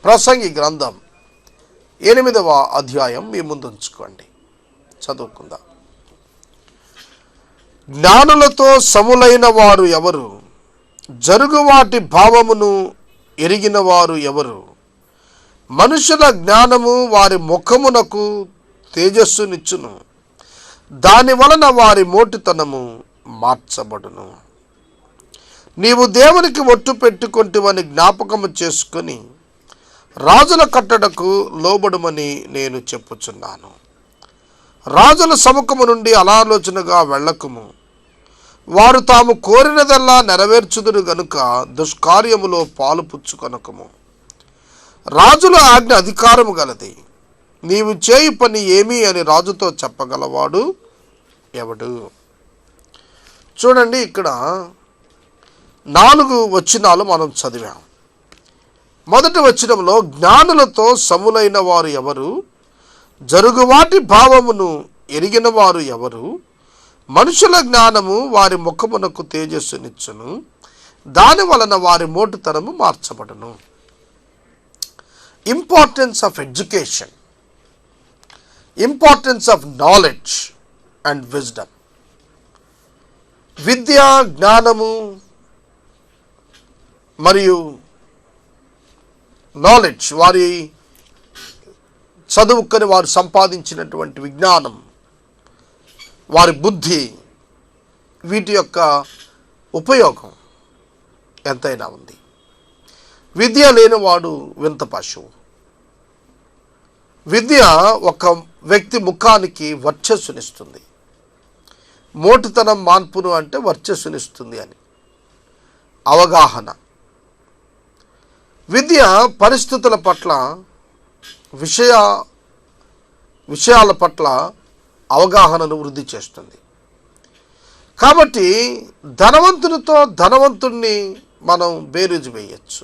ప్రసంగి గ్రంథం 8వ అధ్యాయం మీ ముందు ఉంచుకోండి, చదువుకుందాం. జ్ఞానులతో సములైన వారు ఎవరు? జరుగువాటి భావమును ఎరిగిన వారు ఎవరు? మనుషుల జ్ఞానము వారి ముఖమునకు తేజస్సునిచ్చును, దాని వలన వారి మోటితనము మార్చబడును. నీవు దేవునికి ఒట్టు పెట్టుకొంటివని జ్ఞాపకము చేసుకొని రాజుల కట్టడకు లోబడుమని నేను చెప్పుచున్నాను. రాజుల సముఖము నుండి అనాలోచనగా వెళ్ళకుము, వారు తాము కోరినదల్లా నెరవేర్చుదురు గనుక దుష్కార్యములో పాలు పుచ్చుకొనకము. రాజుల ఆజ్ఞ అధికారము గలది, నీవు చేయి పని ఏమి అని రాజుతో చెప్పగలవాడు ఎవడు? చూడండి, ఇక్కడ 4 వచనాలు మనం చదివాం. మొదటి వచనంలో జ్ఞానులతో సములైన వారు ఎవరు? జరుగువాటి భావమును ఎరిగిన వారు ఎవరు? మనుషుల జ్ఞానము వారి ముఖమునకు తేజస్సునిచ్చును, దాని వలన వారి మోటుతనము మార్చబడును. Importance of education, importance of knowledge and wisdom. విద్య, జ్ఞానము మరియు నాలెడ్జ్, వారి చదువుకొని వారు సంపాదించినటువంటి విజ్ఞానం, వారి బుద్ధి, వీటి యొక్క ఉపయోగం ఎంతైనా ఉంది. విద్య లేనివాడు వింత పశువు. విద్య ఒక వ్యక్తి ముఖానికి వర్చస్సునిస్తుంది. మోటుతనం మాన్పును అంటే వర్చస్సునిస్తుంది అని అవగాహన. విద్య పరిస్థితుల పట్ల, విషయాల పట్ల అవగాహనను వృద్ధి చేస్తుంది. కాబట్టి ధనవంతునితో ధనవంతుణ్ణి మనం బేరీజు వేయచ్చు,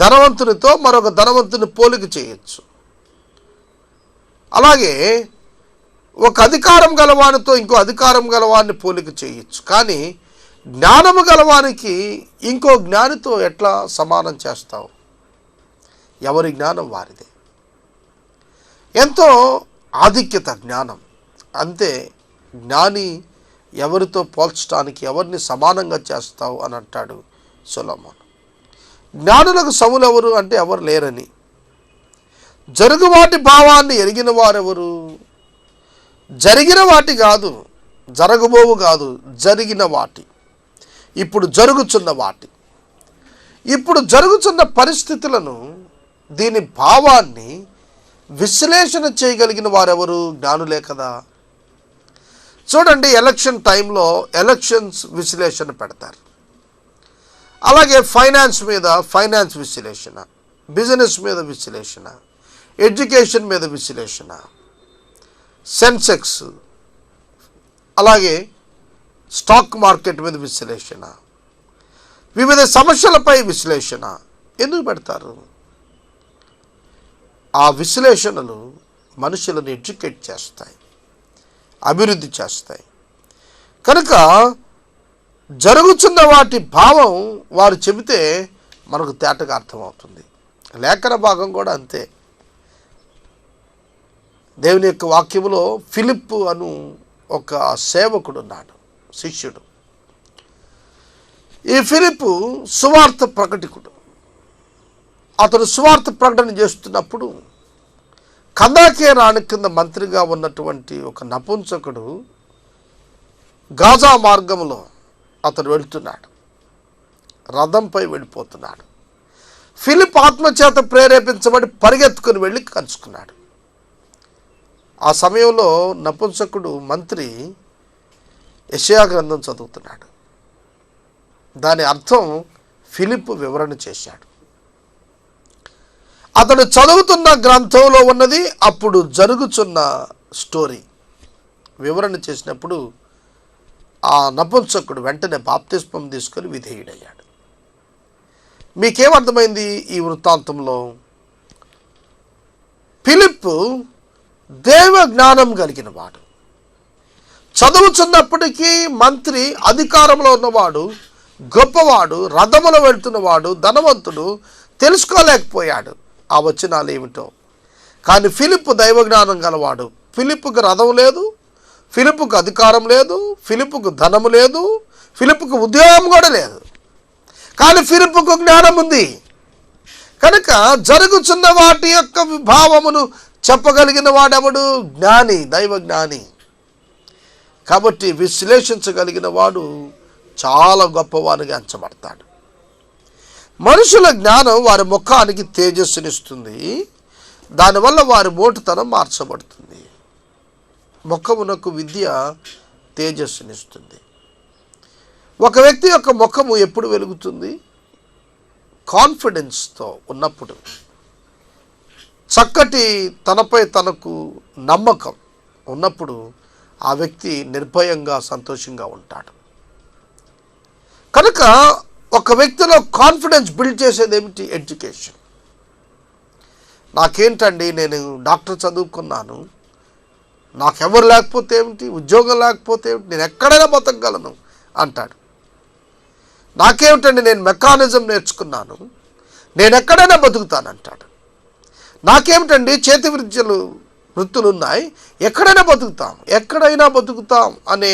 ధనవంతునితో మరొక ధనవంతుని పోలిక చేయొచ్చు. అలాగే ఒక అధికారం గలవానితో ఇంకో అధికారం గలవాన్ని పోలిక చేయొచ్చు. కానీ జ్ఞానము గలవానికి ఇంకో జ్ఞానితో ఎట్లా సమానం చేస్తావు? ఎవరి జ్ఞానం వారిదే. ఎంతో ఆధిక్యత జ్ఞానం. అంతే, జ్ఞాని ఎవరితో పోల్చడానికి, ఎవరిని సమానంగా చేస్తావు అని అంటాడు సొలొమోను. జ్ఞానులకు సములు ఎవరు అంటే ఎవరు లేరని. జరుగువాటి భావాన్ని ఎరిగిన వారెవరు? జరిగిన వాటి కాదు, జరగబోవు కాదు, జరిగిన వాటి, ఇప్పుడు జరుగుతున్న వాటి, ఇప్పుడు జరుగుతున్న పరిస్థితులను, దీని భావాన్ని విశ్లేషణ చేయగలిగిన వారెవరు? జ్ఞానులే కదా. చూడండి, ఎలక్షన్ టైంలో ఎలక్షన్స్ విశ్లేషణ పెడతారు. అలాగే ఫైనాన్స్ మీద ఫైనాన్స్ విశ్లేషణ, బిజినెస్ మీద విశ్లేషణ, ఎడ్యుకేషన్ మీద విశ్లేషణ, సెన్సెక్స్, అలాగే స్టాక్ మార్కెట్ మీద విశ్లేషణ, వివిధ సమస్యలపై విశ్లేషణ ఎందుకు పెడతారు? ఆ విశ్లేషణలు మనుషులను ఎడ్యుకేట్ చేస్తాయి, అభివృద్ధి చేస్తాయి. కనుక జరుగుతున్న వాటి భావం వారు చెబితే మనకు తేటగా అర్థమవుతుంది. లేఖన భాగం కూడా అంతే. దేవుని యొక్క వాక్యములో ఫిలిప్పు అను ఒక సేవకుడు ఉన్నాడు, శిష్యుడు. ఈ ఫిలిప్పు సువార్త ప్రకటికుడు. అతడు సువార్త ప్రకటన చేస్తున్నప్పుడు కందాకే రాణి కింద మంత్రిగా ఉన్నటువంటి ఒక నపుంసకుడు గాజా మార్గంలో అతడు వెళ్తున్నాడు, రథంపై వెళ్ళిపోతున్నాడు. ఫిలిప్ ఆత్మచేత ప్రేరేపించబడి పరిగెత్తుకుని వెళ్ళి కలుసుకున్నాడు. ఆ సమయంలో నపుంసకుడు మంత్రి యెషయా గ్రంథం చదువుతున్నాడు. దాని అర్థం ఫిలిప్ వివరణ చేశాడు. అతడు చదువుతున్న గ్రంథంలో ఉన్నది అప్పుడు జరుగుతున్న స్టోరీ వివరణ చేసినప్పుడు ఆ నపుంసకుడు వెంటనే బాప్తిస్మం తీసుకొని విధేయుడయ్యాడు. మీకేమర్థమైంది ఈ వృత్తాంతంలో? ఫిలిప్ దేవ జ్ఞానం కలిగిన వాడు. చదువుతున్నప్పటికీ మంత్రి, అధికారంలో ఉన్నవాడు, గొప్పవాడు, రథములో వెళ్తున్నవాడు, ధనవంతుడు, తెలుసుకోలేకపోయాడు ఆ వచనాలు ఏమిటో. కానీ ఫిలిప్పు దైవజ్ఞానం గలవాడు. ఫిలిప్పుకు రథం లేదు, ఫిలిప్పుకు అధికారం లేదు, ఫిలిప్పుకు ధనము లేదు, ఫిలిప్పుకు ఉద్యోగం కూడా లేదు. కానీ ఫిలిప్పుకు జ్ఞానం ఉంది కనుక జరుగుతున్న వాటి యొక్క విభావమును చెప్పగలిగిన వాడెవడు? జ్ఞాని, దైవ జ్ఞాని. కాబట్టి విశ్లేషించగలిగిన వాడు చాలా గొప్పవానిగా ఎంచబడతాడు. మనుషుల జ్ఞానం వారి ముఖానికి తేజస్సునిస్తుంది, దానివల్ల వారి మోటుతనం మార్చబడుతుంది. ముఖమునకు విద్య తేజస్సునిస్తుంది. ఒక వ్యక్తి యొక్క ముఖము ఎప్పుడు వెలుగుతుంది? కాన్ఫిడెన్స్తో ఉన్నప్పుడు, చక్కటి తనపై తనకు నమ్మకం ఉన్నప్పుడు ఆ వ్యక్తి నిర్భయంగా సంతోషంగా ఉంటాడు. కనుక ఒక వ్యక్తిలో కాన్ఫిడెన్స్ బిల్డ్ చేసేది ఏమిటి? ఎడ్యుకేషన్. నాకేంటండి, నేను డాక్టర్ చదువుకున్నాను, నాకెవరు లేకపోతే ఏమిటి, ఉద్యోగం లేకపోతే ఏమిటి, నేను ఎక్కడైనా బతకగలను అంటాడు. నాకేమిటండి, నేను మెకానిజం నేర్చుకున్నాను, నేను ఎక్కడైనా బతుకుతానంటాడు. నాకేమిటండి, చేతి వృత్తులు ఉన్నాయి, ఎక్కడైనా బతుకుతాం అనే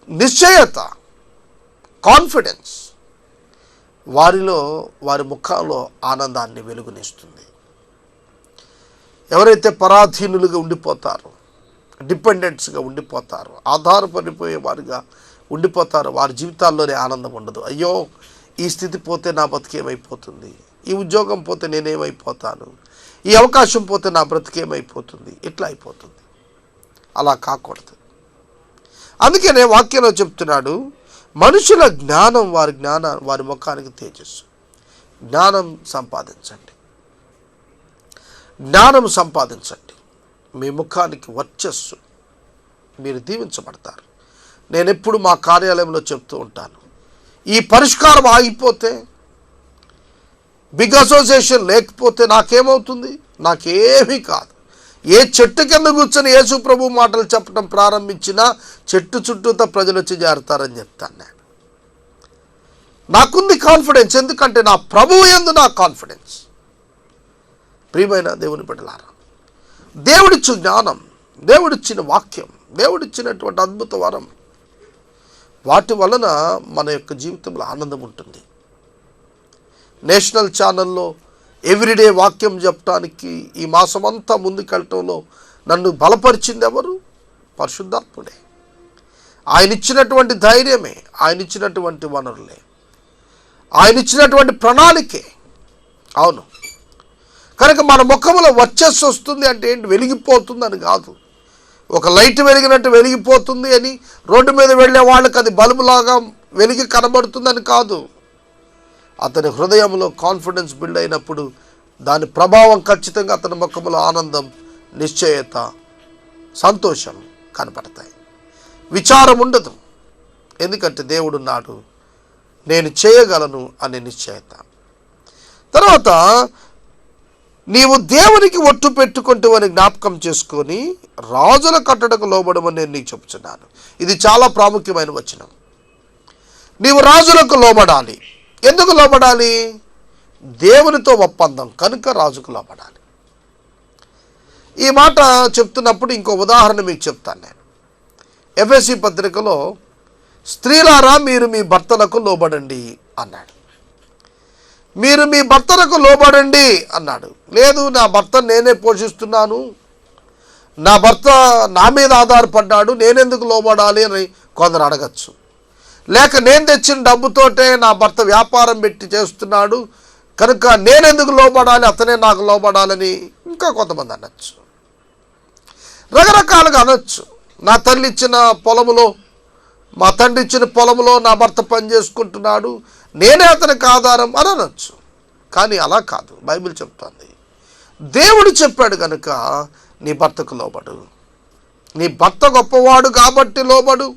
నిశ్చయత, కాన్ఫిడెన్స్ వారి ముఖంలో ఆనందాన్ని వెలుగునిస్తుంది. ఎవరైతే పరాధీనులుగా ఉండిపోతారో, డిపెండెంట్స్గా ఉండిపోతారో, ఆధారపడిపోయే వారిగా ఉండిపోతారో, వారి జీవితాల్లోనే ఆనందం ఉండదు. అయ్యో, ఈ స్థితి పోతే నా బతికేమైపోతుంది, ఈ ఉద్యోగం పోతే నేనేమైపోతాను, ఈ అవకాశం పోతే నా బ్రతికేమైపోతుంది, ఇట్లా అయిపోతుంది. అలా కాకూడదు. అందుకనే వాక్యంలో చెప్తున్నాడు, మనుషుల జ్ఞానం వారి ముఖానికి తేజస్సు. జ్ఞానం సంపాదించండి, మీ ముఖానికి వర్చస్సు. మీరు దీవించబడతారు. నేను ఎప్పుడు మా కార్యాలయంలో చెప్తూ ఉంటాను, ఈ పరిష్కారం ఆగిపోతే, బిగ్ అసోసియేషన్ లేకపోతే నాకేమవుతుంది? నాకేమీ కాదు. ఏ చెట్టు కింద కూర్చొని యేసు ప్రభు మాటలు చెప్పడం ప్రారంభించినా చెట్టు చుట్టూతో ప్రజలు వచ్చి చేరుతారని చెప్తాను. నేను నాకుంది కాన్ఫిడెన్స్, ఎందుకంటే నా ప్రభువు యందు నా కాన్ఫిడెన్స్. ప్రియమైన దేవుని బిడ్డలారా, దేవుడిచ్చు జ్ఞానం, దేవుడిచ్చిన వాక్యం, దేవుడిచ్చినటువంటి అద్భుత వరం, వాటి వలన మన యొక్క జీవితంలో ఆనందం ఉంటుంది. నేషనల్ ఛానల్లో ఎవ్రీడే వాక్యం చెప్పడానికి ఈ మాసమంతా ముందుకెళ్ళటంలో నన్ను బలపరిచింది ఎవరు? పరిశుద్ధాత్ముడే. ఆయన ఇచ్చినటువంటి ధైర్యమే, ఆయన ఇచ్చినటువంటి వనరులే, ఆయన ఇచ్చినటువంటి ప్రణాళికే. అవును, కనుక మన ముఖంలో వర్చస్సు వస్తుంది అంటే ఏంటి? వెలిగిపోతుంది అని కాదు. ఒక లైట్ వెలిగినట్టు వెలిగిపోతుంది అని రోడ్డు మీద వెళ్ళే వాళ్ళకి అది బల్బులాగా వెలిగి కనబడుతుందని కాదు. అతని హృదయంలో కాన్ఫిడెన్స్ బిల్డ్ అయినప్పుడు దాని ప్రభావం ఖచ్చితంగా అతని ముఖంలో ఆనందం, నిశ్చయత, సంతోషం కనపడతాయి. విచారం ఉండదు, ఎందుకంటే దేవుడున్నాడు, నేను చేయగలను అనే నిశ్చయత. తర్వాత నీవు దేవునికి ఒట్టు పెట్టుకుంటావని జ్ఞాపకం చేసుకొని రాజుల కట్టడకు లోబడమని నేను నీకు చెప్తున్నాను. ఇది చాలా ప్రాముఖ్యమైన వచనం. నీవు రాజులకు లోబడాలి. ఎందుకు లోబడాలి? దేవునితో ఒప్పందం కనుక రాజుకు లోబడాలి. ఈ మాట చెప్తున్నప్పుడు ఇంకో ఉదాహరణ మీకు చెప్తాను. నేను ఎఫెసీ పత్రికలో స్త్రీలారా మీరు మీ భర్తలకు లోబడండి అన్నాడు. మీరు మీ భర్తలకు లోబడండి అన్నాడు. లేదు, నా భర్త నేనే పోషిస్తున్నాను, నా భర్త నా మీద ఆధారపడ్డాడు, నేనెందుకు లోబడాలి అని కొందరు అడగచ్చు. లేక నేను తెచ్చిన డబ్బుతోటే నా భర్త వ్యాపారం పెట్టి చేస్తున్నాడు కనుక నేనెందుకు లోబడాలి, అతనే నాకు లోబడాలని ఇంకా కొంతమంది అనొచ్చు. రకరకాలుగా అనొచ్చు. నా తల్లి ఇచ్చిన పొలములో, మా తండ్రి ఇచ్చిన పొలంలో నా భర్త పని చేసుకుంటున్నాడు, నేనే అతనికి ఆధారం అని అనొచ్చు. కానీ అలా కాదు. బైబిల్ చెప్తుంది, దేవుడు చెప్పాడు కనుక నీ భర్తకు లోబడు. నీ భర్త గొప్పవాడు కాబట్టి లోబడు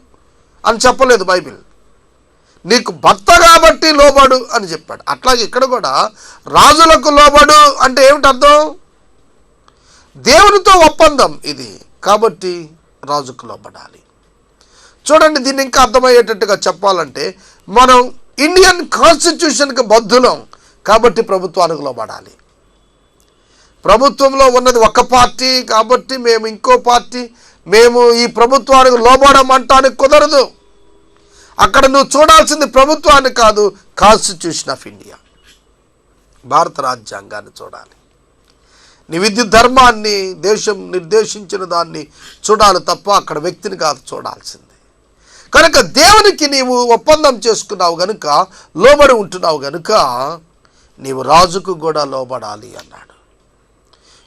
అని చెప్పలేదు బైబిల్. నీకు భర్త కాబట్టి లోబడు అని చెప్పాడు. అట్లాగే ఇక్కడ కూడా రాజులకు లోబడు అంటే ఏమిటి అర్థం? దేవునితో ఒప్పందం ఇది కాబట్టి రాజుకు లోబడాలి. చూడండి, దీన్ని ఇంకా అర్థమయ్యేటట్టుగా చెప్పాలంటే మనం ఇండియన్ కాన్స్టిట్యూషన్కి బద్ధులం కాబట్టి ప్రభుత్వానికి లోబడాలి. ప్రభుత్వంలో ఉన్నది ఒక పార్టీ కాబట్టి మేము ఇంకో పార్టీ, మేము ఈ ప్రభుత్వానికి లోబడమంటానికి కుదరదు. అక్కడ నువ్వు చూడాల్సింది ప్రభుత్వాన్ని కాదు, కాన్స్టిట్యూషన్ ఆఫ్ ఇండియా, భారత రాజ్యాంగాన్ని చూడాలి. నీ విద్యుత్ ధర్మాన్ని, దేశం నిర్దేశించిన దాన్ని చూడాలి తప్ప అక్కడ వ్యక్తిని కాదు చూడాల్సింది. కనుక దేవునికి నీవు ఒప్పందం చేసుకున్నావు గనుక, లోబడి ఉంటున్నావు గనుక నీవు రాజుకు కూడా లోబడాలి అన్నాడు.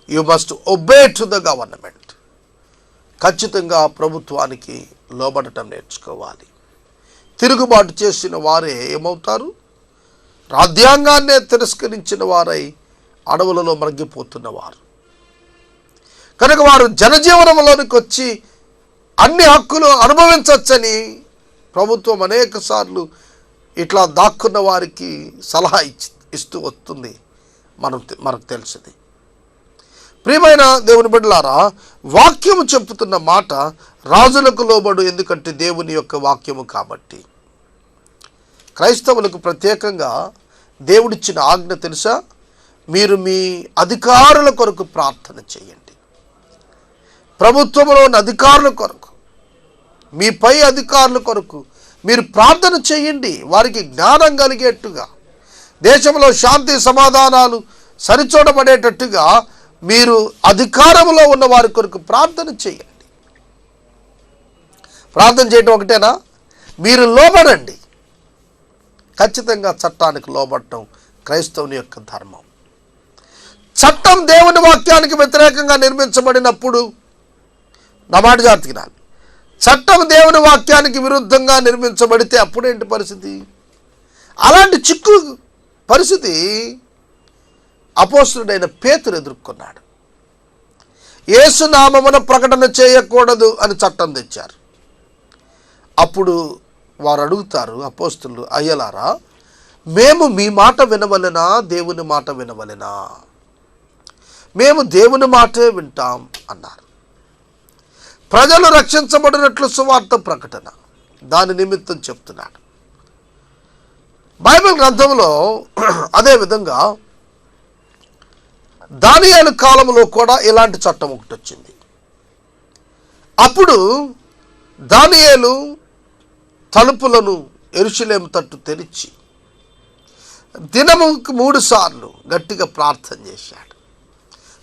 You must obey to the government. ఖచ్చితంగా ప్రభుత్వానికి లోబడటం నేర్చుకోవాలి. తిరుగుబాటు చేసిన వారే ఏమవుతారు? రాజ్యాంగాన్నే తిరస్కరించిన వారై అడవులలో మగ్గిపోతున్నవారు. కనుక వారు జనజీవనంలోనికి వచ్చి అన్ని హక్కులు అనుభవించవచ్చని ప్రభుత్వం అనేక సార్లు ఇట్లా దాక్కున్న వారికి సలహా ఇస్తూ వస్తుంది. మనకు తెలిసింది. ప్రియమైన దేవుని బిడ్డలారా, వాక్యము చెప్పుతున్న మాట రాజులకు లోబడు, ఎందుకంటే దేవుని యొక్క వాక్యము కాబట్టి. క్రైస్తవులకు ప్రత్యేకంగా దేవుడిచ్చిన ఆజ్ఞ తెలుసా? మీరు మీ అధికారుల కొరకు ప్రార్థన చేయండి. ప్రభుత్వంలోని అధికారుల కొరకు, మీ పై అధికారుల కొరకు మీరు ప్రార్థన చేయండి. వారికి జ్ఞానం కలిగేట్టుగా, దేశంలో శాంతి సమాధానాలు సరిచూడబడేటట్టుగా మీరు అధికారంలో ఉన్న వారి కొరకు ప్రార్థన చేయండి. ప్రార్థన చేయడం ఒకటేనా? మీరు లోబడండి. ఖచ్చితంగా చట్టానికి లోబడటం క్రైస్తవుని యొక్క ధర్మం. చట్టం దేవుని వాక్యానికి వ్యతిరేకంగా నిర్మించబడినప్పుడు, నా మాట జాగ్రత్తగా వినాలి, చట్టం దేవుని వాక్యానికి విరుద్ధంగా నిర్మించబడితే అప్పుడేంటి పరిస్థితి? అలాంటి చిక్కు పరిస్థితి అపోస్తలుడైన పేతురు ఎదుర్కొన్నాడు. యేసు నామమున ప్రకటన చేయకూడదు అని చట్టం తెచ్చారు. అప్పుడు వారు అడుగుతారు అపోస్తలులు, అయ్యలారా, మేము మీ మాట వినవలెనా, దేవుని మాట వినవలెనా? మేము దేవుని మాటే వింటాం అన్నారు. ప్రజలు రక్షించబడినట్లు సువార్త ప్రకటన, దాని నిమిత్తం చెప్తున్నాడు. బైబిల్ గ్రంథంలో అదేవిధంగా దానియేలు కాలంలో కూడా ఇలాంటి చట్టం ఒకటి వచ్చింది. అప్పుడు దానియేలు తలుపులను యెరూషలేము తట్టు తెరిచి దినముకు 3 సార్లు గట్టిగా ప్రార్థన చేశాడు.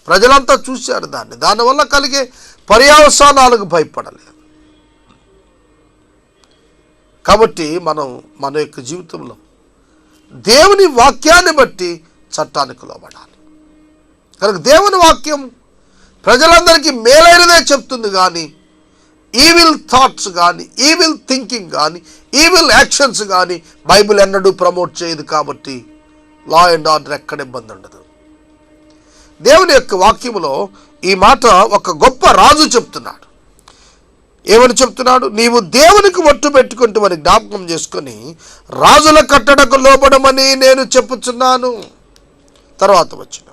ప్రజలంతా చూశారు దాన్ని. దానివల్ల కలిగే పర్యవసానాలకు భయపడలేదు. కాబట్టి మన యొక్క జీవితంలో దేవుని వాక్యాన్ని బట్టి చట్టానికి లోబడాలి. కనుక దేవుని వాక్యం ప్రజలందరికీ మేలైనదే చెప్తుంది, కానీ ఈవిల్ థాట్స్ కానీ, ఈవిల్ థింకింగ్ కానీ, ఈవిల్ యాక్షన్స్ కానీ బైబిల్ ఎన్నడూ ప్రమోట్ చేయదు. కాబట్టి లా అండ్ ఆర్డర్ ఎక్కడ ఇబ్బంది ఉండదు. దేవుని యొక్క వాక్యములో ఈ మాట ఒక గొప్ప రాజు చెప్తున్నాడు. ఏమని చెప్తున్నాడు? నీవు దేవునికి ఒట్టు పెట్టుకుంటూ జ్ఞాపకం చేసుకొని రాజుల కట్టడకు లోబడమని నేను చెప్పుచున్నాను. తర్వాత వచ్చిన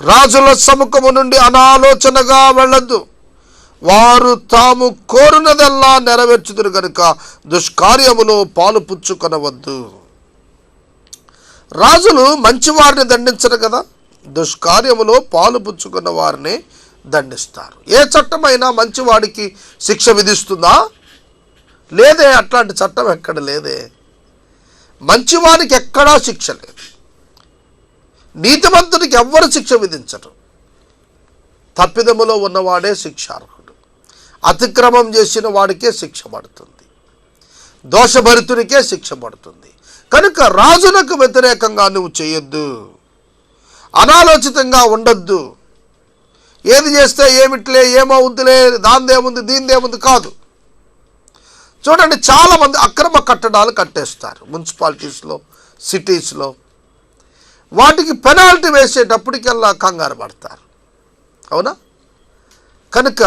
రాజుల సముఖము నుండి అనాలోచనగా వెళ్ళద్దు, వారు తాము కోరునదల్లా నెరవేర్చుదురు గనుక దుష్కార్యములో పాలు పుచ్చుకొనవద్దు. రాజులు మంచివారిని దండించరు కదా, దుష్కార్యములో పాలు పుచ్చుకున్న వారిని దండిస్తారు. ఏ చట్టమైనా మంచివాడికి శిక్ష విధిస్తుందా? లేదే. అట్లాంటి చట్టం ఎక్కడ లేదే. మంచివాడికి ఎక్కడా శిక్ష లేదు. నీతిమంతుడికి ఎవ్వరు శిక్ష విధించరు. తప్పిదములో ఉన్నవాడే శిక్షార్హుడు. అతిక్రమం చేసిన వాడికే శిక్ష పడుతుంది, దోషభరితునికే శిక్ష పడుతుంది. కనుక రాజులకు వ్యతిరేకంగా నువ్వు చేయొద్దు, అనాలోచితంగా ఉండొద్దు. ఏది చేస్తే ఏమిట్లే, ఏమవుద్దులే, దాందేముంది దీనిదేముంది కాదు. చూడండి, చాలామంది అక్రమ కట్టడాలు కట్టేస్తారు మున్సిపాలిటీస్లో, సిటీస్లో. వాటికి పెనాల్టీ వేసేటప్పటికల్లా కంగారు పడతారు. అవునా? కనుక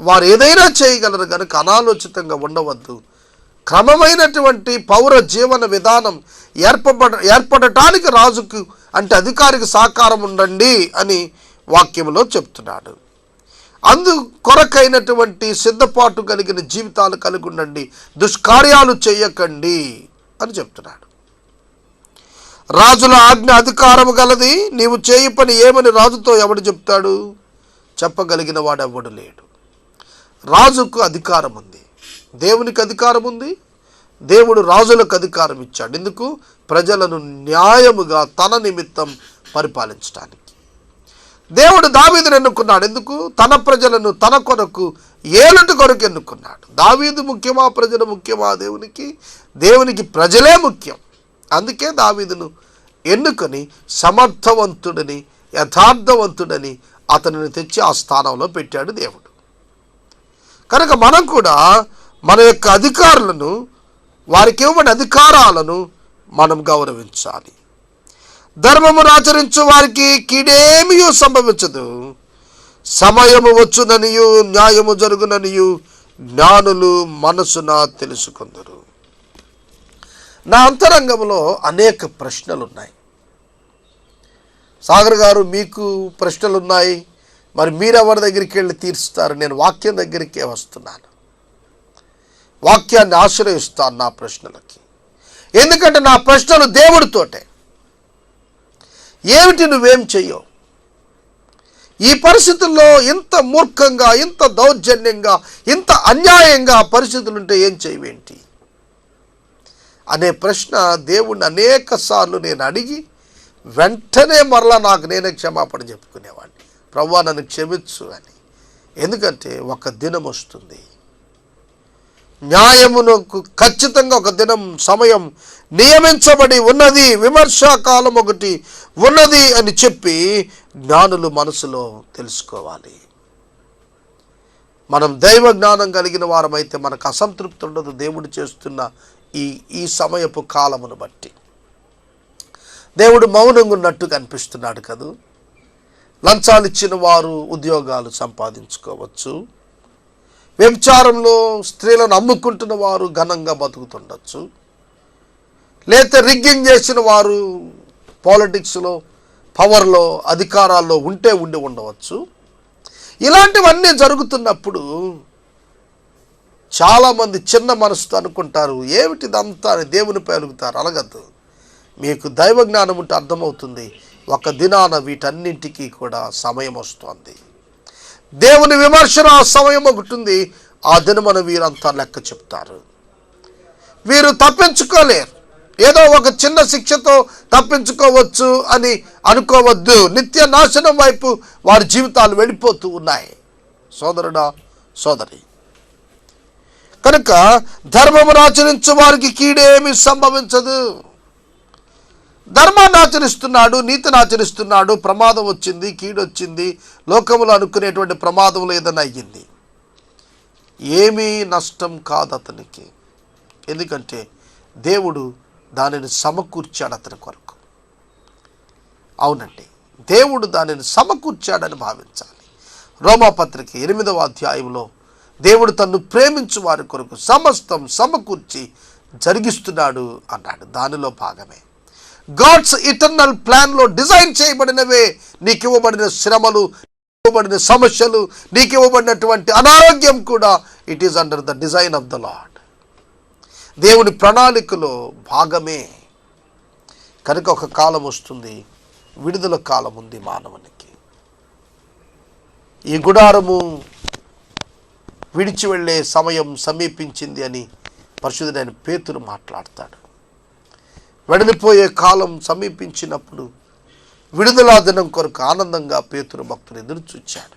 వారు ఏదైనా చేయగలరు కనుక అనాలోచితంగా ఉండవద్దు. క్రమమైనటువంటి పౌర జీవన విధానం ఏర్పడటానికి రాజుకు అంటే అధికారికి సహకారం ఉండండి అని వాక్యంలో చెప్తున్నాడు. అందుకొరకైనటువంటి సిద్ధపాటు కలిగిన జీవితాలు కలిగి ఉండండి, దుష్కార్యాలు చేయకండి అని చెప్తున్నాడు. రాజుల ఆజ్ఞ అధికారము గలది, నీవు చేయి పని ఏమని రాజుతో ఎవడు చెప్తాడు? చెప్పగలిగిన వాడు ఎవడు లేడు. రాజుకు అధికారం ఉంది, దేవునికి అధికారం ఉంది. దేవుడు రాజులకు అధికారం ఇచ్చాడు. ఎందుకు? ప్రజలను న్యాయముగా తన నిమిత్తం పరిపాలించడానికి. దేవుడు దావీదును ఎన్నుకున్నాడు. ఎందుకు? తన ప్రజలను తన కొరకు ఏలుటి కొరకు ఎన్నుకున్నాడు. దావీదు ముఖ్యమా, ప్రజలు ముఖ్యమా? దేవునికి దేవునికి ప్రజలే ముఖ్యం. అందుకే దావీదును ఎన్నుకొని సమర్థవంతుడని, యథార్థవంతుడని అతనిని తెచ్చి ఆ స్థానంలో పెట్టాడు దేవుడు. కనుక మనం కూడా మన యొక్క అధికారులను, వారికి ఇవ్వబడిన అధికారాలను మనం గౌరవించాలి. ధర్మమును ఆచరించు వారికి కీడేమీ సంభవించదు. సమయము వచ్చుననియు న్యాయము జరుగుననియు జ్ఞానులు మనసున తెలుసుకుందరు. నా అంతరంగంలో అనేక ప్రశ్నలు ఉన్నాయి. సాగర్ గారు, మీకు ప్రశ్నలు ఉన్నాయి, మరి మీరెవరి దగ్గరికి వెళ్ళి తీరుస్తారు? నేను వాక్యం దగ్గరికే వస్తున్నాను. వాక్యాన్ని ఆశ్రయిస్తాను నా ప్రశ్నలకి. ఎందుకంటే నా ప్రశ్నలు దేవుడితోటే. ఏమిటి నువ్వేం చెయ్యవు? ఈ పరిస్థితుల్లో ఇంత మూర్ఖంగా, ఇంత దౌర్జన్యంగా, ఇంత అన్యాయంగా పరిస్థితులుంటే ఏం చేయవేంటి అనే ప్రశ్న దేవుణ్ణి అనేక సార్లు నేను అడిగి వెంటనే మరలా నాకు నేనే క్షమాపణ చెప్పుకునేవాడిని. ప్రభువా నన్ను క్షమించు అని. ఎందుకంటే ఒక దినం వస్తుంది, న్యాయమునకు ఖచ్చితంగా ఒక దినం, సమయం నియమించబడి ఉన్నది, విమర్శాకాలం ఒకటి ఉన్నది అని చెప్పి జ్ఞానులు మనసులో తెలుసుకోవాలి. మనం దైవ జ్ఞానం కలిగిన వారమైతే మనకు అసంతృప్తి ఉండదు దేవుడు చేస్తున్న ఈ సమయపు కాలమును బట్టి. దేవుడు మౌనంగా ఉన్నట్టు కనిపిస్తున్నాడు కదూ. లంచాలు ఇచ్చిన వారు ఉద్యోగాలు సంపాదించుకోవచ్చు. వ్యభిచారంలో స్త్రీలను అమ్ముకుంటున్న వారు ఘనంగా బతుకుతుండొచ్చు. లేకపోతే రిగ్గింగ్ చేసిన వారు పాలిటిక్స్లో, పవర్లో, అధికారాల్లో ఉండి ఉండవచ్చు. ఇలాంటివన్నీ జరుగుతున్నప్పుడు చాలామంది చిన్న మనసుతో అనుకుంటారు, ఏమిటిదంతా అని దేవునిపై అలుగుతారు. అలగద్దు. మీకు దైవ జ్ఞానం ఉంటే అర్థమవుతుంది, ఒక దినాన వీటన్నింటికీ కూడా సమయం వస్తుంది. దేవుని విమర్శన సమయం ఒకటి ఉంది. ఆ దినమున వీరంతా లెక్క చెప్తారు. వీరు తప్పించుకోలేరు. ఏదో ఒక చిన్న శిక్షతో తప్పించుకోవచ్చు అని అనుకోవద్దు. నిత్య నాశనం వైపు వారి జీవితాలు వెళ్ళిపోతూ ఉన్నాయి సోదరుడా, సోదరి. కనుక ధర్మమును ఆచరించు వారికి కీడేమి సంభవించదు. ధర్మాన్ని ఆచరిస్తున్నాడు, నీతిని ఆచరిస్తున్నాడు, ప్రమాదం వచ్చింది, కీడొచ్చింది, లోకములు అనుకునేటువంటి ప్రమాదంలో ఏదైనా అయ్యింది, ఏమీ నష్టం కాదు అతనికి. ఎందుకంటే దేవుడు దానిని సమకూర్చాడు అతని కొరకు. అవునండి, దేవుడు దానిని సమకూర్చాడని భావించాలి. రోమాపత్రిక 8వ అధ్యాయంలో దేవుడు తన్ను ప్రేమించు వారి కొరకు సమస్తం సమకూర్చి జరిగిస్తున్నాడు అన్నాడు. దానిలో భాగమే గాడ్స్ ఇటర్నల్ ప్లాన్లో డిజైన్ చేయబడినవే నీకు ఇవ్వబడిన శ్రమలు, ఇవ్వబడిన సమస్యలు, నీకు ఇవ్వబడినటువంటి అనారోగ్యం కూడా it is under the design of the lord. దేవుని ప్రణాళికలో భాగమే. కనుక ఒక కాలం వస్తుంది, విడుదల కాలం ఉంది మానవునికి. ఈ గుడారము విడిచి వెళ్ళే సమయం సమీపించింది అని పరిశుద్ధుడైన పేతురు మాట్లాడతాడు. వెడలిపోయే కాలం సమీపించినప్పుడు విడుదల దినం కొరకు ఆనందంగా పేతురు భక్తులు ఎదురు చూచాడు.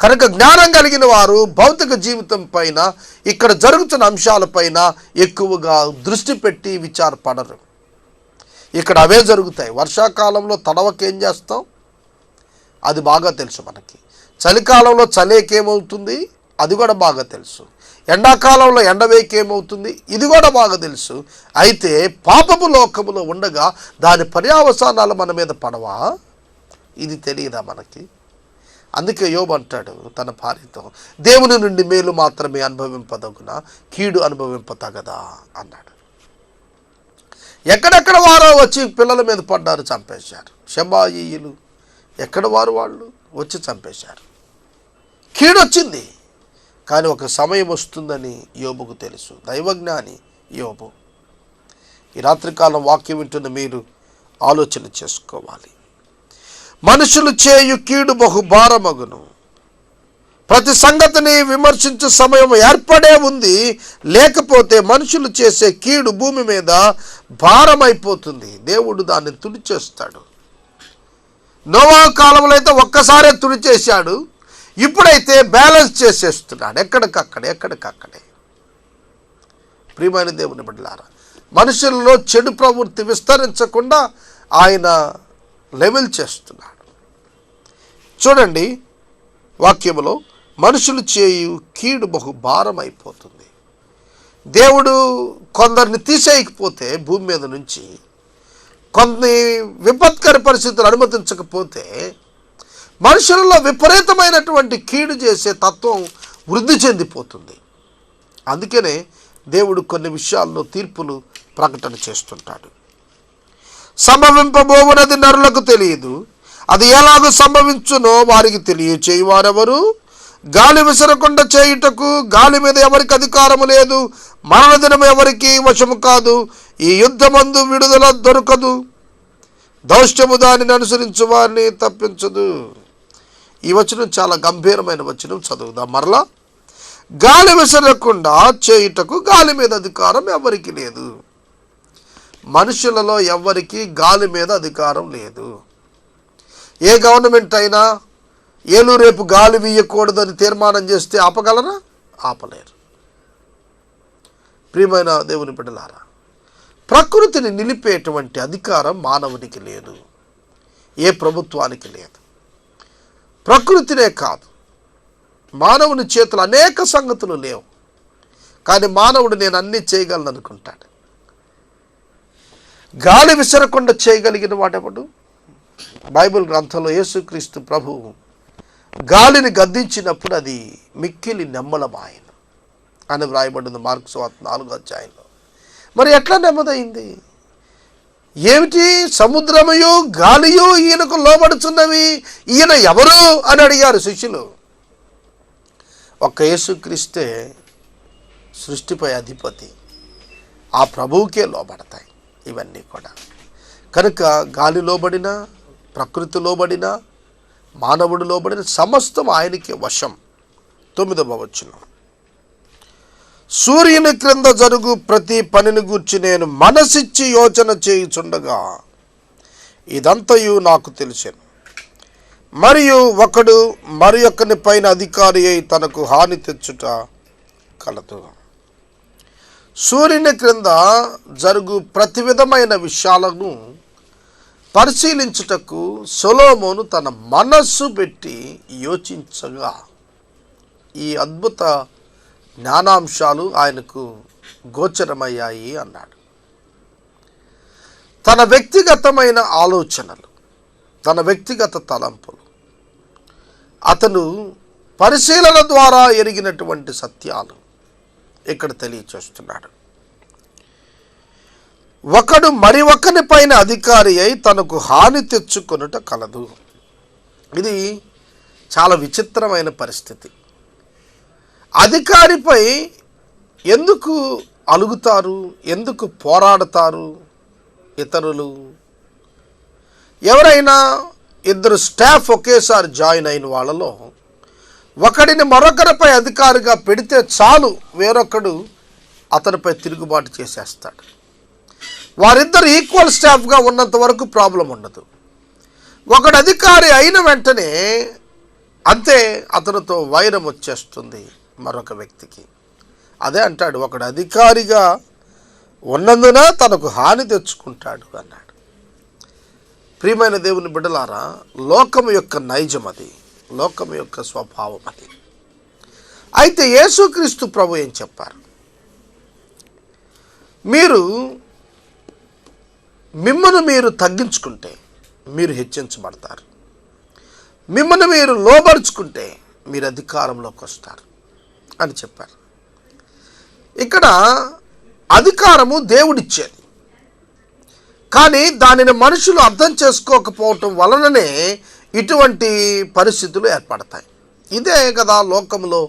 కనుక జ్ఞానం కలిగిన వారు భౌతిక జీవితం పైన, ఇక్కడ జరుగుతున్న అంశాలపైన ఎక్కువగా దృష్టి పెట్టి విచారపడరు. ఇక్కడ అవే జరుగుతాయి. వర్షాకాలంలో తడవకేం చేస్తాం అది బాగా తెలుసు మనకి. చలికాలంలో చలేకేమవుతుంది అది కూడా బాగా తెలుసు. ఎండాకాలంలో ఎండవేకేమవుతుంది ఇది కూడా బాగా తెలుసు. అయితే పాపపు లోకములో ఉండగా దాని పర్యావసానాలు మన మీద పడవా? ఇది తెలియదా మనకి? అందుకే యోబు అంటాడు తన భార్యతో, దేవుని నుండి మేలు మాత్రమే అనుభవింపదగునా, కీడు అనుభవింపతగదా అన్నాడు. ఎక్కడెక్కడ వారో వచ్చి పిల్లల మీద పడ్డారు, చంపేశారు. షెబాయీయులు ఎక్కడ వారు వాళ్ళు వచ్చి చంపేశారు. కీడొచ్చింది. కానీ ఒక సమయం వస్తుందని యోబుకు తెలుసు. దైవజ్ఞాని యోబు. ఈ రాత్రికాలం వాక్యం వింటున్న మీరు ఆలోచన చేసుకోవాలి. మనుషులు చేయు కీడు బహుభారమగును. ప్రతి సంగతిని విమర్శించే సమయం ఏర్పడే ఉంది, లేకపోతే మనుషులు చేసే కీడు భూమి మీద భారమైపోతుంది. దేవుడు దాన్ని తుడిచేస్తాడు. నోవా కాలంలో అయితే ఒక్కసారే తుడిచేశాడు, ఇప్పుడైతే బ్యాలెన్స్ చేసేస్తున్నాడు. ఎక్కడికక్కడే. ప్రియమైన దేవుని బిడ్డలారా, మనుషుల్లో చెడు ప్రవృత్తి విస్తరించకుండా ఆయన లెవెల్ చేస్తున్నాడు. చూడండి వాక్యములో, మనుషులు చేయు కీడు బహు భారం అయిపోతుంది. దేవుడు కొందరిని తీసేయకపోతే భూమి మీద నుంచి, కొన్ని విపత్కర పరిస్థితులు అనుమతించకపోతే మనుషులలో విపరీతమైనటువంటి కీడు చేసే తత్వం వృద్ధి చెందిపోతుంది. అందుకనే దేవుడు కొన్ని విషయాల్లో తీర్పులు ప్రకటన చేస్తుంటాడు. సంభవింపబోవునది నరులకు తెలియదు, అది ఎలాగో సంభవించునో వారికి తెలియచేయువారెవరు? గాలి విసరకుండా చేయుటకు గాలి మీద ఎవరికి అధికారము లేదు, మరణదినం ఎవరికి వశము కాదు. ఈ యుద్ధమందు విడుదల దొరకదు, దౌష్ట్యము దానిని అనుసరించు వారిని తప్పించదు. ఈ వచనం చాలా గంభీరమైన వచనం, చదువుదాం మరలా. గాలి విసరకుండా చేయుటకు గాలి మీద అధికారం ఎవరికి లేదు. మనుషులలో ఎవరికి గాలి మీద అధికారం లేదు. ఏ గవర్నమెంట్ అయినా ఏలు రేపు గాలి వీయకూడదని తీర్మానం చేస్తే ఆపగలరా? ఆపలేరు. ప్రియమైన దేవుని బిడ్డలారా, ప్రకృతిని నిలిపేటువంటి అధికారం మానవునికి లేదు, ఏ ప్రభుత్వానికి లేదు. ప్రకృతినే కాదు, మానవుని చేతులు అనేక సంగతులు లేవు, కానీ మానవుడు నేను అన్నీ చేయగలను అనుకుంటాడు. గాలి విసరకుండా చేయగలిగిన వాడెవడు? బైబిల్ గ్రంథంలో యేసుక్రీస్తు ప్రభువు గాలిని గద్దించినప్పుడు అది మిక్కిలి నెమ్మలమాయను అని వ్రాయబడింది మార్కు సువార్త 4వ అధ్యాయంలో. మరి ఎట్లా నెమ్మదైంది? ఏమిటి? సముద్రమయు గాలియు ఈయనకు లోబడుచున్నవి, ఈయన ఎవరు అని అడిగారు శిష్యులు. ఒక్క యేసుక్రీస్తే సృష్టిపై అధిపతి, ఆ ప్రభువుకే లోబడతాయి ఇవన్నీ కూడా. కనుక గాలి లోబడినా, ప్రకృతి లోబడినా, మానవుడు లోబడిన సమస్తం ఆయనకే వశం. 9వ వచనం, సూర్యుని క్రింద జరుగు ప్రతి పనిని గూర్చి నేను మనసిచ్చి యోచన చేయుచుండగా ఇదంతయు నాకు తెలిసెను. మరియు ఒకడు మరి ఒకని పైన అధికారి అయి తనకు హాని తెచ్చుట కలదు. సూర్యుని క్రింద జరుగు ప్రతి విధమైన విషయాలను పరిశీలించుటకు సొలొమోను తన మనస్సు పెట్టి యోచించగా ఈ అద్భుత జ్ఞానాంశాలు ఆయనకు గోచరమయ్యాయి అన్నాడు. తన వ్యక్తిగతమైన ఆలోచనలు, తన వ్యక్తిగత తలంపులు, అతను పరిశీలన ద్వారా ఎరిగినటువంటి సత్యాలు ఇక్కడ తెలియచేస్తున్నాడు. ఒకడు మరి ఒకని పైన అధికారి అయి తనకు హాని తెచ్చుకొనుట కలదు. ఇది చాలా విచిత్రమైన పరిస్థితి. అధికారిపై ఎందుకు అలుగుతారు? ఎందుకు పోరాడతారు ఇతరులు? ఎవరైనా ఇద్దరు స్టాఫ్ ఒకేసారి జాయిన్ అయిన వాళ్ళలో ఒకడిని మరొకరిపై అధికారిగా పెడితే చాలు, వేరొకడు అతనిపై తిరుగుబాటు చేసేస్తాడు. వారిద్దరు ఈక్వల్ స్టాఫ్గా ఉన్నంత వరకు ప్రాబ్లం ఉండదు. ఒకడు అధికారి అయిన వెంటనే అంతే, అతనితో వైరం వచ్చేస్తుంది మరొక వ్యక్తికి. అదే అంటాడు, ఒకడు అధికారిగా ఉన్నందున తనకు హాని తెచ్చుకుంటాడు అన్నాడు. ప్రియమైన దేవుని బిడ్డలారా, లోకము యొక్క నైజం అది, లోకము యొక్క స్వభావం అది. అయితే యేసుక్రీస్తు ప్రభు ఏం చెప్పారు? మిమ్మల్ని మీరు తగ్గించుకుంటే మీరు హెచ్చించబడతారు, మిమ్మల్ని మీరు లోబరుచుకుంటే మీరు అధికారంలోకి వస్తారు అని చెప్పారు. ఇక్కడ అధికారము దేవుడిచ్చేది, కానీ దానిని మనుషులు అర్థం చేసుకోకపోవటం వలననే ఇటువంటి పరిస్థితులు ఏర్పడతాయి. ఇదే కదా లోకంలో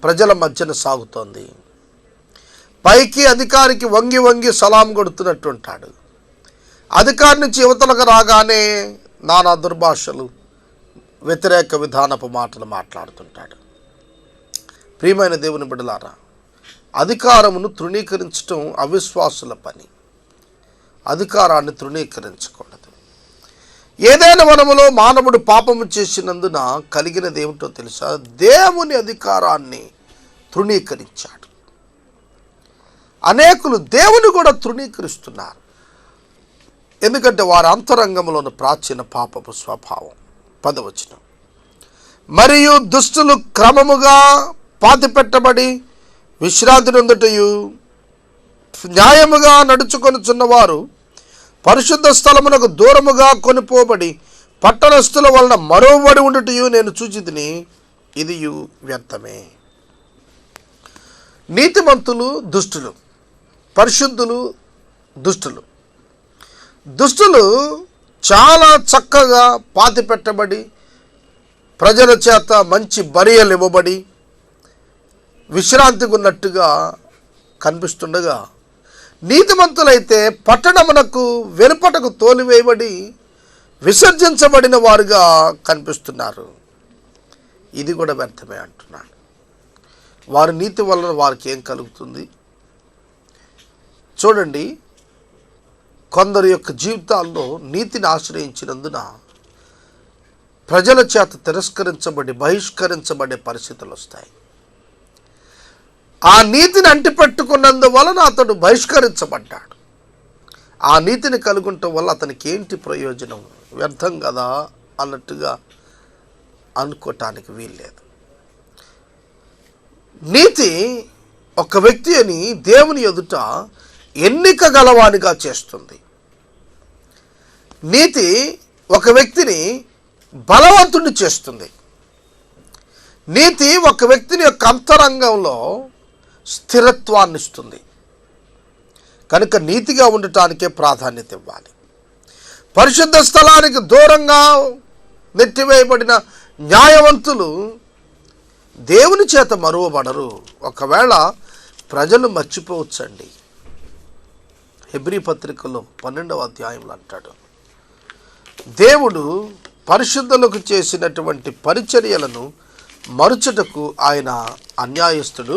ప్రజల మధ్యన సాగుతోంది. పైకి అధికారికి వంగి వంగి సలాం కొడుతున్నట్టు ఉంటాడు, అధికారి నుంచి యువతలకు రాగానే నానా దుర్భాషలు, వ్యతిరేక విధానపు మాటలు మాట్లాడుతుంటాడు. ప్రియమైన దేవుని బిడ్డలారా, అధికారమును తృణీకరించడం అవిశ్వాసుల పని. అధికారాన్ని తృణీకరించకూడదు. ఏదైనా వనములో మానవుడు పాపము చేసినందున కలిగినది ఏమిటో తెలుసా? దేవుని అధికారాన్ని తృణీకరించాడు. అనేకులు దేవుని కూడా తృణీకరిస్తున్నారు. ఎందుకంటే వారి అంతరంగంలోని ప్రాచీన పాపపు స్వభావం. 10వ వచనం, మరియు దుష్టులు క్రమముగా పాతిపెట్టబడి విశ్రాంతి నొందుటయు, న్యాయముగా నడుచుకొనుచున్నవారు పరిశుద్ధ స్థలమునకు దూరముగా కొనిపోబడి పట్టణస్థుల వలన మరోబడి ఉండుటయు నేను చూచితిని, ఇది వ్యర్థమే. నీతిమంతులు దుష్టులు, పరిశుద్ధులు దుష్టులు. దుష్టులు చాలా చక్కగా పాతిపెట్టబడి ప్రజల చేత మంచి బరియలు ఇవ్వబడి విశ్రాంతిగా ఉన్నట్టుగా కనిపిస్తుండగా, నీతిమంతులైతే పట్టణమునకు వెనుపటకు తోలివేయబడి విసర్జించబడిన వారుగా కనిపిస్తున్నారు. ఇది కూడా వ్యర్థమే అంటున్నాడు. వారి నీతి వలన వారికి ఏం కలుగుతుంది? చూడండి, కొందరి యొక్క జీవితాల్లో నీతిని ఆశ్రయించినందున ప్రజల చేత తిరస్కరించబడి బహిష్కరించబడే పరిస్థితులు వస్తాయి. ఆ నీతిని అంటిపెట్టుకున్నందువలన అతడు బహిష్కరించబడ్డాడు. ఆ నీతిని కలుగుంటం వల్ల అతనికి ఏంటి ప్రయోజనం? వ్యర్థం కదా అన్నట్టుగా అనుకోవటానికి వీల్లేదు. నీతి ఒక వ్యక్తి అని దేవుని ఎదుట ఎన్నిక గలవానిగా చేస్తుంది. నీతి ఒక వ్యక్తిని బలవంతుడిని చేస్తుంది. నీతి ఒక వ్యక్తిని యొక్క అంతరంగంలో స్థిరత్వాన్ని ఇస్తుంది. కనుక నీతిగా ఉండటానికే ప్రాధాన్యత ఇవ్వాలి. పరిశుద్ధ స్థలానికి దూరంగా నెట్టివేయబడిన న్యాయవంతులు దేవుని చేత మరువబడరు. ఒకవేళ ప్రజలు మర్చిపోవచ్చండి. హెబ్రీ పత్రికలో 12వ అధ్యాయంలో అంటాడు, దేవుడు పరిశుద్ధులకు చేసినటువంటి పరిచర్యలను మరుచుటకు ఆయన అన్యాయస్తుడు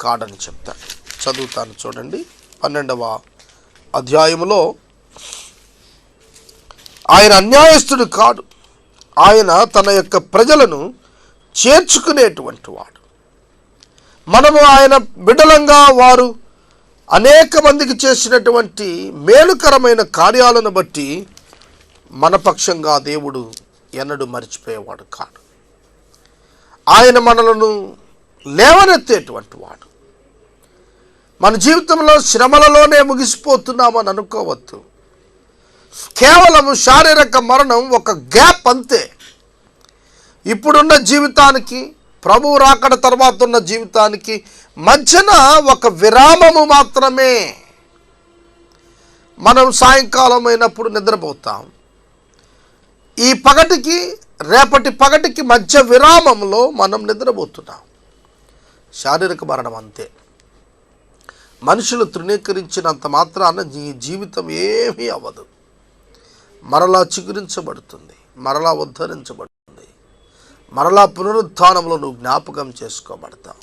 కాడని చెప్తాడు. చదువుతాను చూడండి. 12వ అధ్యాయంలో ఆయన అన్యాయస్తుడు కాడు, ఆయన తన యొక్క ప్రజలను చేర్చుకునేటువంటి వాడు. మనము ఆయన బిడ్డలంగా వారు అనేక మందికి చేసినటువంటి మేలుకరమైన కార్యాలను బట్టి మన పక్షంగా దేవుడు ఎన్నడూ మర్చిపోయేవాడు కాడు. ఆయన మనలను లేవనెత్తేటువంటి వాడు. మన జీవితంలో శ్రమలలోనే ముగిసిపోతున్నామని అనుకోవద్దు. కేవలం శారీరక మరణం ఒక గ్యాప్ అంతే. ఇప్పుడున్న జీవితానికి, ప్రభువు రాకడ తర్వాత ఉన్న జీవితానికి మధ్యన ఒక విరామము మాత్రమే. మనం సాయంకాలం అయినప్పుడు నిద్రపోతాం. ఈ పగటికి రేపటి పగటికి మధ్య విరామంలో మనం నిద్రపోతున్నాం. శారీరక మరణం అంతే. మనుషులు తృణీకరించినంత మాత్రాన నీ జీవితం ఏమీ అవ్వదు. మరలా చిగురించబడుతుంది, మరలా ఉద్ధరించబడుతుంది, మరలా పునరుత్థానంలో నువ్వు జ్ఞాపకం చేసుకోబడతావు.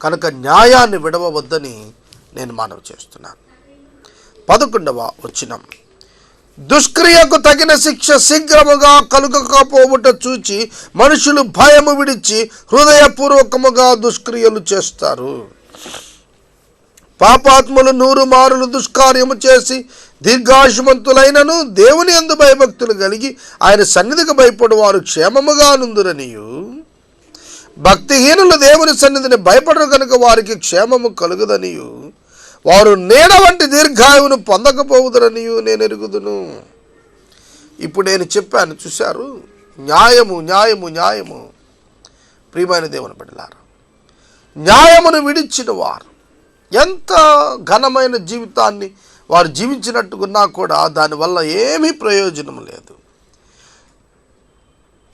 కనుక న్యాయాన్ని విడవవద్దని నేను మనవి చేస్తున్నాను. 11వ వచనం, దుష్క్రియకు తగిన శిక్ష శీఘ్రముగా కలుగకపోవుట చూచి మనుషులు భయము విడిచి హృదయపూర్వకముగా దుష్క్రియలు చేస్తారు. పాపాత్ములు 100 మారులు దుష్కార్యము చేసి దీర్ఘాయుష్మంతులైనను దేవుని యందు భయభక్తులు కలిగి ఆయన సన్నిధికి భయపడు వారు క్షేమముగా నుందురనియు, భక్తిహీనులు దేవుని సన్నిధిని భయపడరు కనుక వారికి క్షేమము కలుగుదనియు, వారు నీడ వంటి దీర్ఘాయువును పొందకపోవుదరనియు నేను ఎరుగుదును. ఇప్పుడు నేను చెప్పాను, చూశారు? న్యాయము న్యాయము న్యాయము. ప్రియమైన దేవుని బిడ్డలారా, న్యాయమును విడిచిన వారు ఎంత ఘనమైన జీవితాన్ని వారు జీవించినట్టుకున్నా కూడా దానివల్ల ఏమీ ప్రయోజనం లేదు.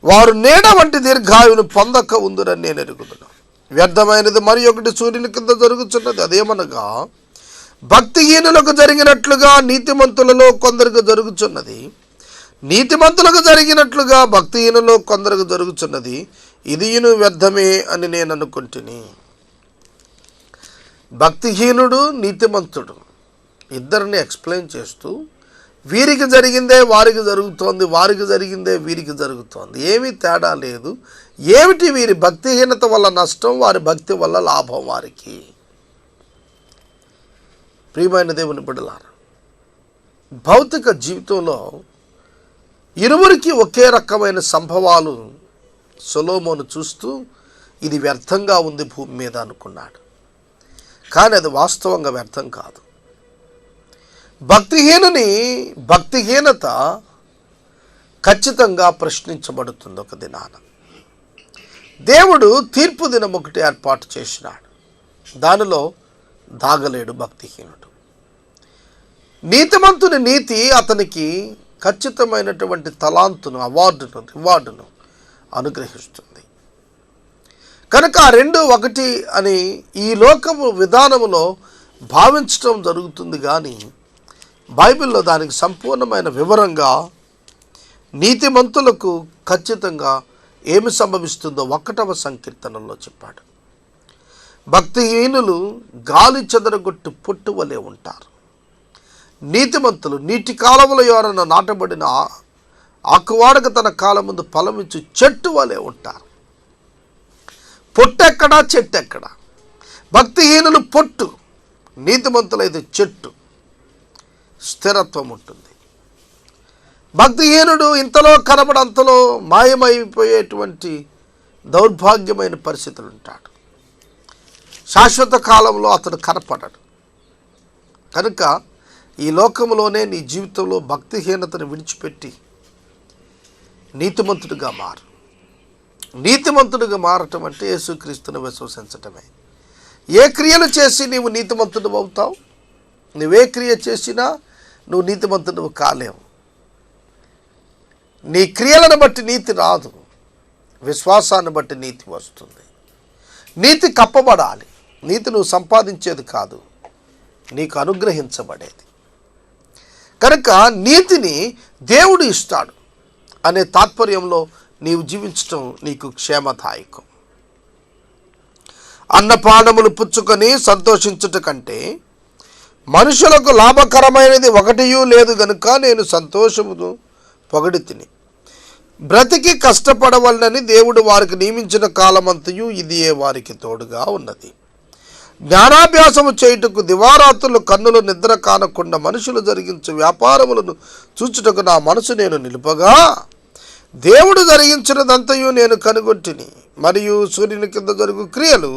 వారు నీడ వంటి దీర్ఘాయువును పొందక ఉందురని నేను ఎరుగుదును. వ్యర్థమైనది మరి ఒకటి సూర్యుని కింద జరుగుతున్నది, అదేమనగా భక్తిహీనులకు జరిగినట్లుగా నీతిమంతులలో కొందరికి జరుగుచున్నది, నీతిమంతులకు జరిగినట్లుగా భక్తిహీనులో కొందరికి జరుగుచున్నది, ఇదియును వ్యర్థమే అని నేను అనుకుంటుని. భక్తిహీనుడు, నీతిమంతుడు ఇద్దరిని ఎక్స్ప్లెయిన్ చేస్తూ వీరికి జరిగిందే వారికి జరుగుతోంది, వారికి జరిగిందే వీరికి జరుగుతోంది, ఏమీ తేడా లేదు. ఏమిటి వీరి భక్తిహీనత వల్ల నష్టం, వారి భక్తి వల్ల లాభం వారికి? ప్రియమైన దేవుని బిడ్డలారా, భౌతిక జీవితంలో ఇరువురికి ఒకే రకమైన సంభవాలు సొలొమోను చూస్తూ ఇది వ్యర్థంగా ఉంది భూమి మీద అనుకున్నాడు. కానీ అది వాస్తవంగా వ్యర్థం కాదు. భక్తిహీనుని భక్తిహీనత ఖచ్చితంగా ప్రశ్నించబడుతుంది ఒక దినాన. దేవుడు తీర్పు దినం ఒకటి ఏర్పాటు చేసినాడు. దానిలో దాగలేడు భక్తిహీనుడు. నీతిమంతుని నీతి అతనికి ఖచ్చితమైనటువంటి తలాంతును, రివార్డును అనుగ్రహిస్తుంది. కనుక ఆ రెండు ఒకటి అని ఈ లోకము విధానములో భావించటం జరుగుతుంది. కానీ బైబిల్లో దానికి సంపూర్ణమైన వివరంగా నీతిమంతులకు ఖచ్చితంగా ఏమి సంభవిస్తుందో 1వ సంకీర్తనలో చెప్పాడు. భక్తిహీనులు గాలి చెదరగొట్టు పొట్టు వలె ఉంటారు, నీతిమంతులు నీటి కాలముల ఎవరన్నా నాటబడిన ఆకువాడక తన కాలం ముందు ఫలమిచ్చు చెట్టు వలె ఉంటారు. పొట్టెక్కడా చెట్టెక్కడా? భక్తిహీనులు పొట్టు, నీతిమంతులైతే చెట్టు, స్థిరత్వం ఉంటుంది. భక్తిహీనుడు ఇంతలో కనబడంతలో మాయమైపోయేటువంటి దౌర్భాగ్యమైన పరిస్థితులు ఉంటాడు. శాశ్వత కాలంలో అతడు కనపడడు. కనుక ఈ లోకంలోనే నీ జీవితంలో భక్తిహీనతను విడిచిపెట్టి నీతిమంతుడిగా మారు. నీతిమంతుడిగా మారటం అంటే యేసుక్రీస్తుని విశ్వసించటమే. ఏ క్రియలు చేసి నీవు నీతిమంతుడు అవుతావు? నువ్వే క్రియ చేసినా నువ్వు నీతిమంతుడు కాలేవు. నీ క్రియలను బట్టి నీతి రాదు, విశ్వాసాన్ని బట్టి నీతి వస్తుంది. నీతి కప్పబడాలి. నీతి నువ్వు సంపాదించేది కాదు, నీకు అనుగ్రహించబడేది. కనుక నీతిని దేవుడు ఇస్తాడు అనే తాత్పర్యంలో నీవు జీవించటం నీకు క్షేమదాయకం. అన్నపానములు పుచ్చుకొని సంతోషించుట కంటే మనుషులకు లాభకరమైనది ఒకటియూ లేదు గనుక నేను సంతోషమును పొగడి తిని బ్రతికి కష్టపడవలనని దేవుడు వారికి నియమించిన కాలమంతయు ఇదియే వారికి తోడుగా ఉన్నది. జ్ఞానాభ్యాసము చేయుటకు దివారాత్రులు కన్నులు నిద్ర కానకుండా మనుషులు జరిగించు వ్యాపారములను చూచుటకు నా మనసు నేను నిలుపగా దేవుడు జరిగించినదంతయు నేను కనుగొంటిని. మరియు సూర్యుని కింద జరుగు క్రియలు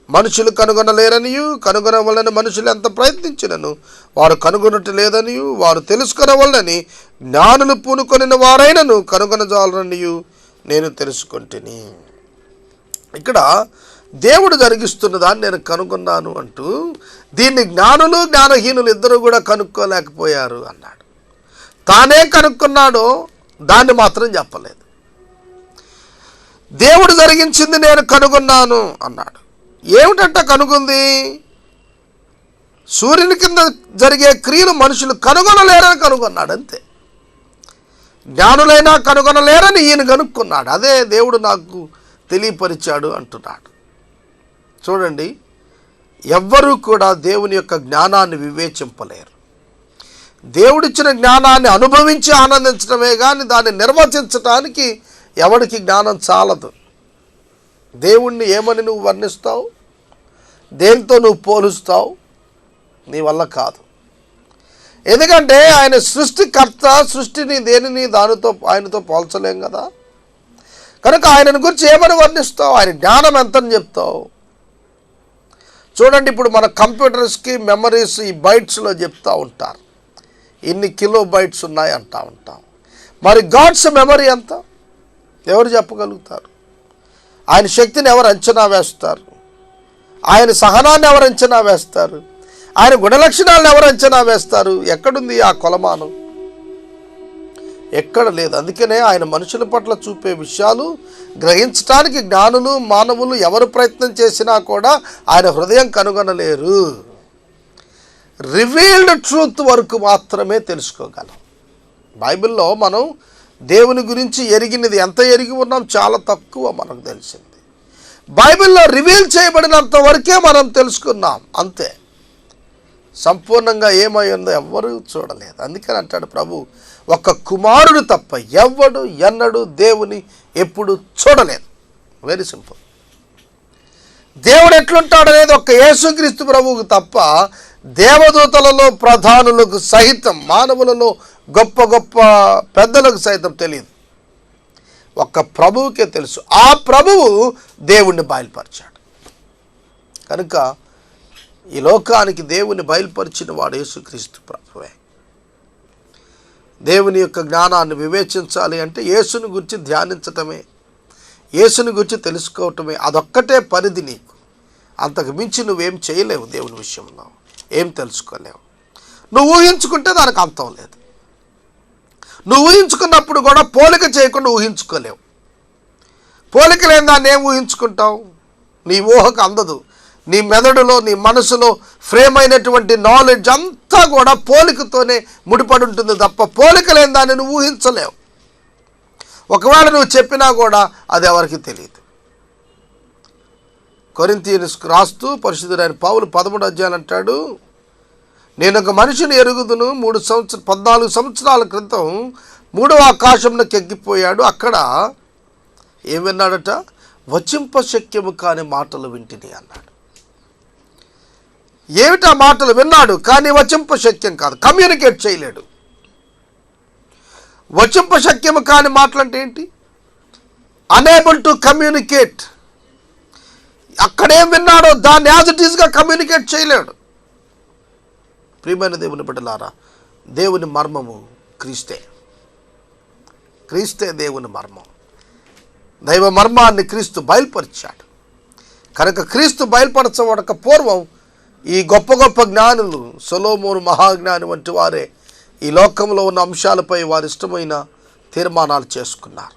మనుషులు కనుగొనలేరనియు, కనుగొనవలని మనుషులు ఎంత ప్రయత్నించినను వారు కనుగొనట లేదనియు, వారు తెలుసుకొనవలనని జ్ఞానులు పూనుకొనిన వారైనను కనుగొనజాలనియు నేను తెలుసుకొంటిని. ఇక్కడ దేవుడు జరిగిస్తున్న దాన్ని నేను కనుగొన్నాను అంటూ దీన్ని జ్ఞానులు జ్ఞానహీనులు ఇద్దరు కూడా కనుక్కోలేకపోయారు అన్నాడు. తానే కనుక్కున్నాడో దాన్ని మాత్రం చెప్పలేదు. దేవుడు జరిగించింది నేను కనుగొన్నాను అన్నాడు. ఏమిటంట కనుగొంది? సూర్యుని కింద జరిగే క్రియలు మనుషులు కనుగొనలేరని కనుగొన్నాడు, అంతే. జ్ఞానులైనా కనుగొనలేరని ఈయన కనుక్కున్నాడు. అదే దేవుడు నాకు తెలియపరిచాడు అంటున్నాడు. చూడండి, ఎవ్వరూ కూడా దేవుని యొక్క జ్ఞానాన్ని వివేచింపలేరు. దేవుడిచ్చిన జ్ఞానాన్ని అనుభవించి ఆనందించడమే కానీ దాన్ని నిర్వచించటానికి ఎవరికి జ్ఞానం చాలదు. దేవుణ్ణి ఏమని నువ్వు వర్ణిస్తావు? దేంతో నువ్వు పోలుస్తావు? నీ వల్ల కాదు. ఎందుకంటే ఆయన సృష్టికర్త. సృష్టిని దేనిని ఆయనతో పోల్చలేం కదా. కనుక ఆయనను గురించి ఏమని వర్ణిస్తావు? ఆయన జ్ఞానం ఎంతని చెప్తావు? చూడండి, ఇప్పుడు మన కంప్యూటర్స్కి మెమరీస్ ఈ బైట్స్లో చెప్తూ ఉంటారు, ఇన్ని కిలో బైట్స్ ఉన్నాయి అంటూ ఉంటాం. మరి గాడ్స్ మెమరీ ఎంత? ఎవరు చెప్పగలుగుతారు? ఆయన శక్తిని ఎవరు అంచనా వేస్తారు? ఆయన సహనాన్ని ఎవరు అంచనా వేస్తారు? ఆయన గుణలక్షణాలను ఎవరు అంచనా వేస్తారు? ఎక్కడుంది ఆ కొలమానం? ఎక్కడ లేదు. అందుకనే ఆయన మనుషుల పట్ల చూపే విషయాలు గ్రహించడానికి జ్ఞానులు మానవులు ఎవరు ప్రయత్నం చేసినా కూడా ఆయన హృదయం కనుగొనలేరు. రివీల్డ్ ట్రూత్ వరకు మాత్రమే తెలుసుకోగలం. బైబిల్లో మనం దేవుని గురించి ఎరిగినది ఎంత ఎరిగి ఉన్నాం? చాలా తక్కువ మనకు తెలిసింది. బైబిల్లో రివీల్ చేయబడినంత వరకే మనం తెలుసుకున్నాం, అంతే. సంపూర్ణంగా ఏమై ఉందో ఎవ్వరూ చూడలేదు. అందుకని అంటాడు ప్రభు, ఒక్క కుమారుడు తప్ప ఎవ్వడు ఎన్నడూ దేవుని ఎప్పుడు చూడలేదు. Very simple. దేవుడు ఎట్లుంటాడనేది ఒక్క యేసుక్రీస్తు ప్రభువుకు తప్ప దేవదూతలలో ప్రధానులకు సహితం, మానవులలో గొప్ప గొప్ప పెద్దలకు సైతం తెలియదు. ఒక్క ప్రభువుకే తెలుసు. ఆ ప్రభువు దేవుణ్ణి బయలుపరిచాడు. కనుక ఈ లోకానికి దేవుని బయలుపరిచిన వాడు యేసుక్రీస్తు ప్రభువే. దేవుని యొక్క జ్ఞానాన్ని వివేచించాలి అంటే యేసుని గురించి ధ్యానించటమే, యేసుని గురించి తెలుసుకోవటమే. అదొక్కటే పరిధి నీకు. అంతకు మించి నువ్వేం చేయలేవు. దేవుని విషయంలో ఏం తెలుసుకోలేవు. నువ్వు ఊహించుకుంటే దానికి అంతం లేదు. నువ్వు ఊహించుకున్నప్పుడు కూడా పోలిక చేయకుండా ఊహించుకోలేవు. పోలిక లేని దాన్ని ఏం ఊహించుకుంటావు? నీ ఊహకు అందదు. నీ మెదడులో, నీ మనసులో ఫ్రేమ్ అయినటువంటి నాలెడ్జ్ అంతా కూడా పోలికతోనే ముడిపడి ఉంటుంది తప్ప పోలిక లేని దాన్ని నువ్వు ఊహించలేవు. ఒకవేళ నువ్వు చెప్పినా కూడా అది ఎవరికి తెలియదు. కొరింథీయులకు రాస్తూ పరిశుద్ధుడైన పౌలు 13వ అధ్యాయం అంటాడు, నేను ఒక మనిషిని ఎరుగుదును, 14 సంవత్సరాల క్రితం 3వ ఆకాశంలోకి ఎక్కిపోయాడు. అక్కడ ఏం విన్నాడట? వచింపశక్యము కాని మాటలు వింటిని అన్నాడు. ఏమిటా మాటలు? విన్నాడు కానీ వచింపశక్యం కాదు, కమ్యూనికేట్ చేయలేడు. వచింపశక్యము కాని మాటలు అంటే ఏంటి? Unable to communicate. అక్కడేం విన్నాడో దాన్ని యాజ్ ఇట్ ఈస్గా కమ్యూనికేట్ చేయలేడు. ప్రియమైన దేవుని బిడ్డలారా, దేవుని మర్మము క్రీస్తే. క్రీస్తే దేవుని మర్మం. దైవ మర్మాన్ని క్రీస్తు బయలుపరిచాడు. కనుక క్రీస్తు బయలుపరచబడక పూర్వం ఈ గొప్ప గొప్ప జ్ఞానులు, సొలొమోను మహాజ్ఞాని వంటి వారే ఈ లోకంలో ఉన్న అంశాలపై వారి ఇష్టమైన తీర్మానాలు చేసుకున్నారు.